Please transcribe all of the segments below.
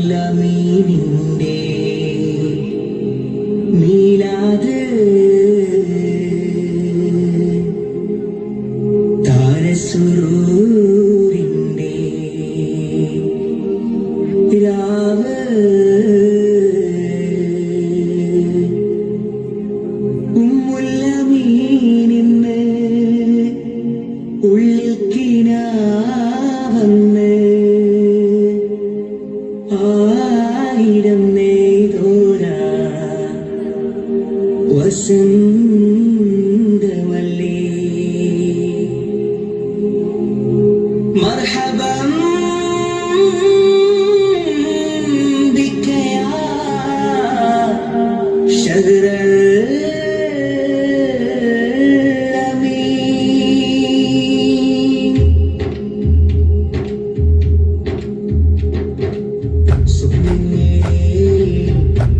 നിന്റെ നീലാത് താരസുരൂരിന്റെ രാവ് ഉമ്മുല്ല മീനിന്ന് ഉള്ളിൽ കിനാവന്ന് ആയിരം നെയ്തോരാ വസന്തമല്ലി മർഹബൻ ബിക യാ ശഹ്റൽ അമീൻ.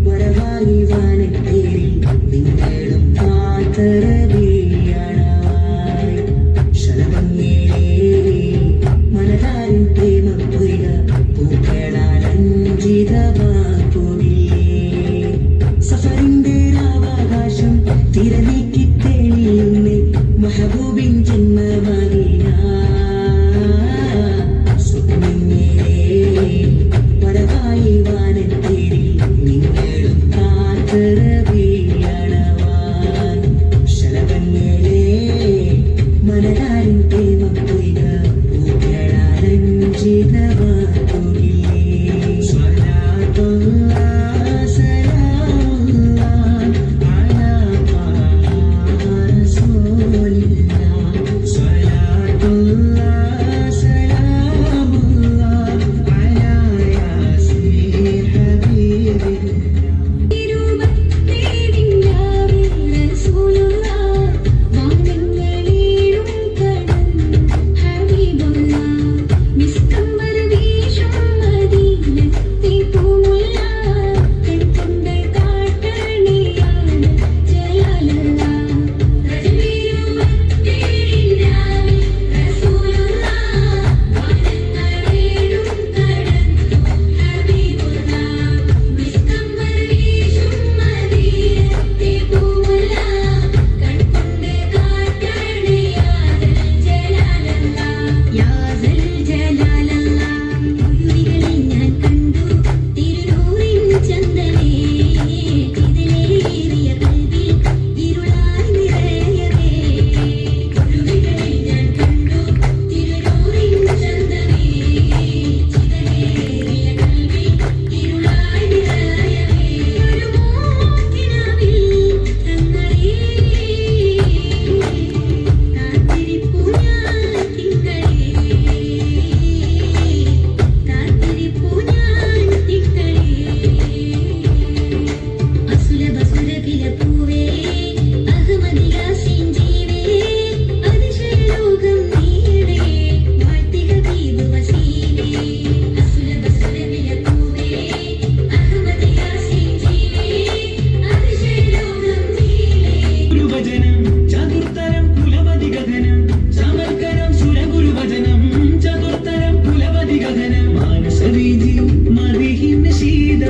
വരവായി വാനത്തേരിൽ നിങ്ങളും കാത്തറവിയാണായി ശലഭങ്ങേരി മനതാരിൻ പ്രേമപ്പൊയ്ക പൂക്കളാൽ അഞ്ചിതമാക്കുകില്ലേ സഫറിന്റെ രാവാകാശം തിരനീക്കി തെളിയുന്നേ മഹബൂബിൻ ജന്മമദീന വരവായി വാനത്തേരിൽ നിങ്ങളും കാത്തറവിയാണവാൻ ശലഭങ്ങളെ മനതാരിൻ പ്രേമപ്പൊയ്ക പൂക്കളാൽ അഞ്ചിതമാക്കുകില്ലേ സ്വലാത്തുല്ലാഹ് സലാമുല്ലാഹ് അലാ റസൂലില്ലാഹ് സ്വലാത്തുല്ലാഹ് സലാമുല്ലാഹ് അലാ യാസീൻ ഹബീബില്ലാഹ്.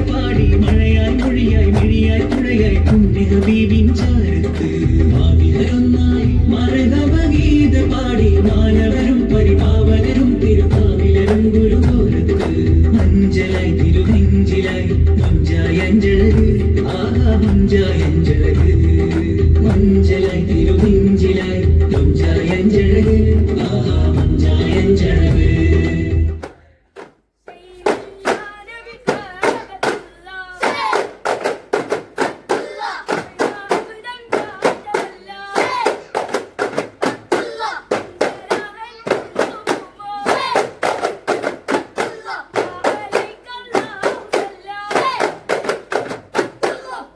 പാടി മഴയായി മൊഴിയായി മിഴിയായി പുഴയായി ഹബീബിൻ ചാരത്ത് മാവിലൊന്നായി മരതഭഗീത പാടി മാനവരും പരിപാവനരും തിരുമാവിലരും ഗുരുകോലത്ത് മഞ്ചലായി തിരുനെഞ്ചിലായി മഞ്ചായ അഞ്ചഴക് ആഹാ മഞ്ചായ അഞ്ചഴക് മഞ്ചലായി തിരുനെഞ്ചിലായി മഞ്ചായ അഞ്ചഴക്